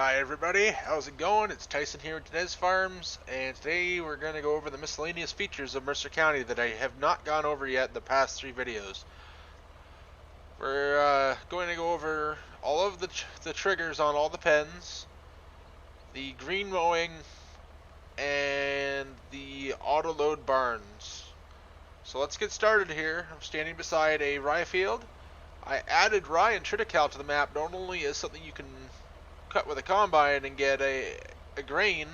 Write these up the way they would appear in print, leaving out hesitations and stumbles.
Hi everybody, how's it going? It's Tyson here with Denez Farms, and today we're going to go over the miscellaneous features of Mercer County that I have not gone over yet in the past 3 videos. We're going to go over all of the triggers on all the pens, the green mowing, and the Autoload barns. So let's get started here. I'm standing beside a rye field. I added Rye and Triticale to the map not only as something you can cut with a combine and get a grain,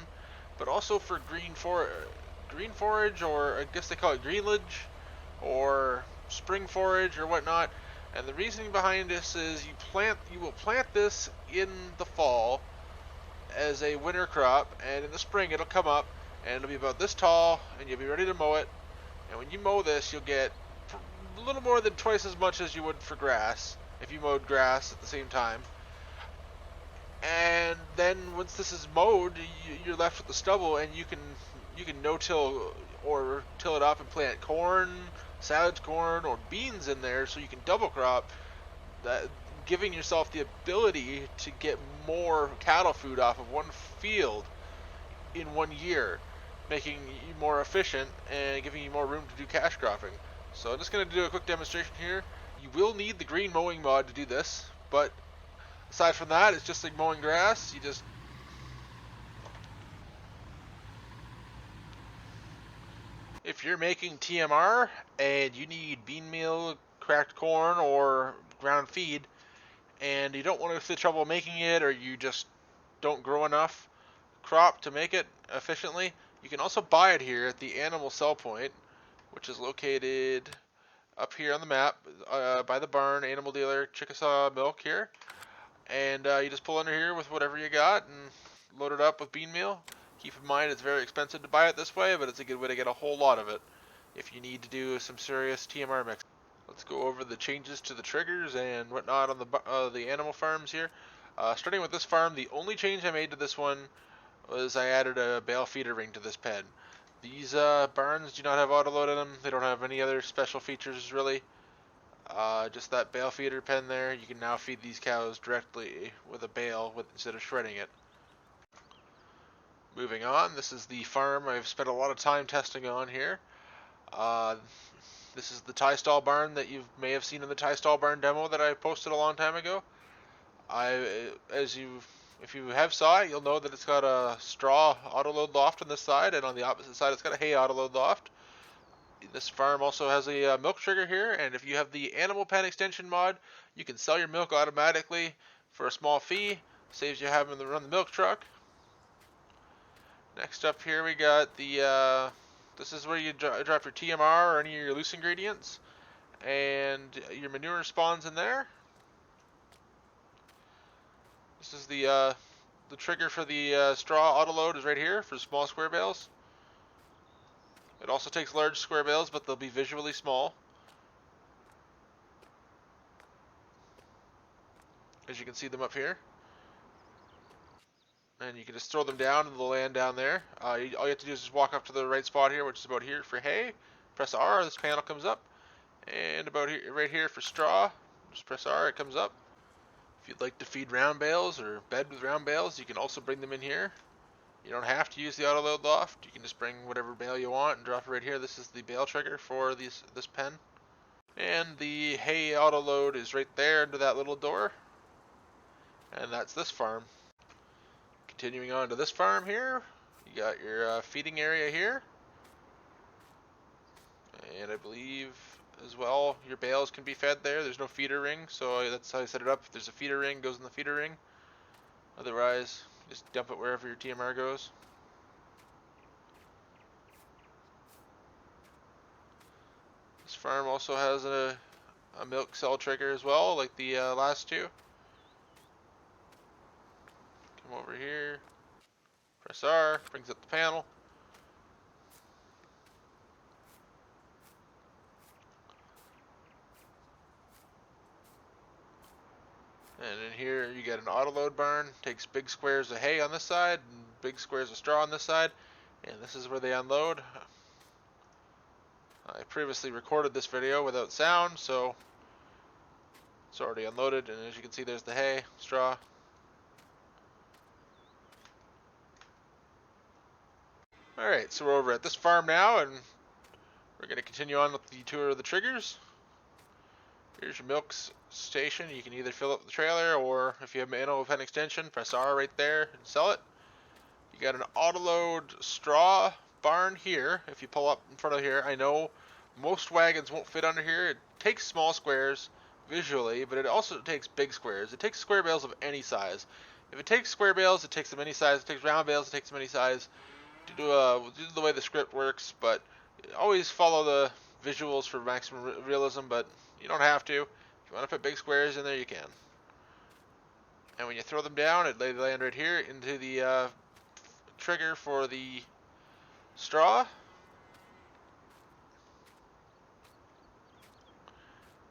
but also for green forage, or I guess they call it greenage, or spring forage or whatnot. And the reasoning behind this is you will plant this in the fall as a winter crop, and in the spring it'll come up and it'll be about this tall, and you'll be ready to mow it. And when you mow this, you'll get a little more than twice as much as you would for grass if you mowed grass at the same time. And then once this is mowed, you're left with the stubble, and you can no-till or till it up and plant corn, silage corn, or beans in there, so you can double crop, that giving yourself the ability to get more cattle food off of one field in 1 year, making you more efficient and giving you more room to do cash cropping. So I'm just going to do a quick demonstration here. You will need the green mowing mod to do this, but aside from that, it's just like mowing grass. If you're making TMR and you need bean meal, cracked corn, or ground feed, and you don't want to have trouble making it, or you just don't grow enough crop to make it efficiently, you can also buy it here at the animal sell point, which is located up here on the map by the barn, animal dealer, Chickasaw milk here. And you just pull under here with whatever you got and load it up with bean meal. Keep in mind it's very expensive to buy it this way, but it's a good way to get a whole lot of it if you need to do some serious TMR mix. Let's go over the changes to the triggers and whatnot on the animal farms here. Starting with this farm, the only change I made to this one was I added a bale feeder ring to this pen. These barns do not have autoload in them. They don't have any other special features really. Just that bale feeder pen there. You can now feed these cows directly with a bale instead of shredding it. Moving on, this is the farm I've spent a lot of time testing on here. This is the tie stall barn that you may have seen in the tie stall barn demo that I posted a long time ago. If you have saw it, you'll know that it's got a straw autoload loft on this side, and on the opposite side it's got a hay autoload loft. This farm also has a milk trigger here, and if you have the animal pen extension mod, you can sell your milk automatically for a small fee. Saves you having to run the milk truck. Next up here we got the this is where you drop your TMR or any of your loose ingredients, and your manure spawns in there. This is the trigger for the straw autoload is right here for small square bales. It also takes large square bales, but they'll be visually small. As you can see them up here. And you can just throw them down and they'll land down there. All you have to do is just walk up to the right spot here, which is about here for hay. Press R, this panel comes up. And about here, right here for straw, just press R, it comes up. If you'd like to feed round bales or bed with round bales, you can also bring them in here. You don't have to use the autoload loft. You can just bring whatever bale you want and drop it right here. This is the bale trigger for this pen. And the hay autoload is right there under that little door. And that's this farm. Continuing on to this farm here, you got your feeding area here. And I believe as well your bales can be fed there. There's no feeder ring, so that's how I set it up. If there's a feeder ring, it goes in the feeder ring. Otherwise, just dump it wherever your TMR goes. This farm also has a milk cell trigger as well, like the last two. Come over here, press R, brings up the panel. And in here you get an autoload barn, takes big squares of hay on this side and big squares of straw on this side, and this is where they unload. I previously recorded this video without sound, so it's already unloaded, and as you can see there's the hay, straw. Alright, so we're over at this farm now, and we're going to continue on with the tour of the triggers. Here's your milk station. You can either fill up the trailer, or if you have an pen extension, press R right there and sell it. You got an Autoload straw barn here. If you pull up in front of here, I know most wagons won't fit under here. It takes small squares visually, but it also takes big squares. It takes square bales of any size. If it takes square bales, it takes them any size. If it takes round bales, it takes them any size. Due to the way the script works, but always follow the visuals for maximum realism, but you don't have to. If you want to put big squares in there, you can. And when you throw them down, they land right here into the trigger for the straw.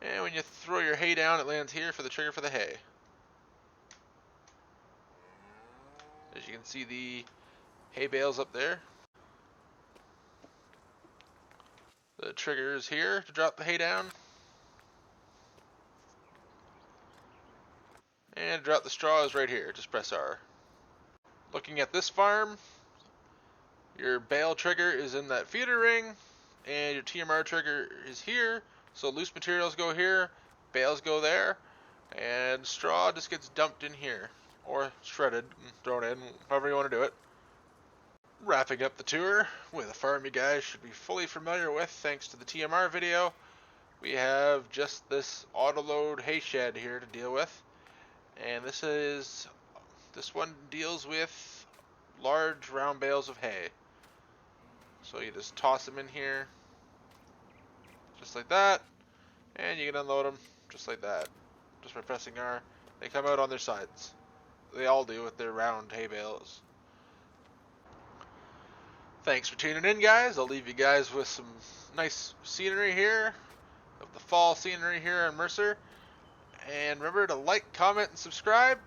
And when you throw your hay down, it lands here for the trigger for the hay. As you can see, the hay bales up there. The trigger is here to drop the hay down. And to drop the straw is right here. Just press R. Looking at this farm, your bale trigger is in that feeder ring, and your TMR trigger is here. So loose materials go here, bales go there, and straw just gets dumped in here, or shredded and thrown in, however you want to do it. Wrapping up the tour with a farm you guys should be fully familiar with thanks to the TMR video. We have just this Autoload Hay Shed here to deal with, and this one deals with large round bales of hay. So you just toss them in here, just like that, and you can unload them just like that, just by pressing R. They come out on their sides. They all do with their round hay bales. Thanks for tuning in, guys. I'll leave you guys with some nice scenery here, of the fall scenery here in Mercer. And remember to like, comment, and subscribe,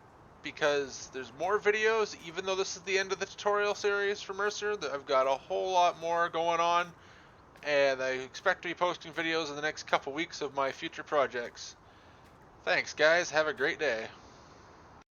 because there's more videos. Even though this is the end of the tutorial series for Mercer, I've got a whole lot more going on, and I expect to be posting videos in the next couple weeks of my future projects. Thanks, guys. Have a great day.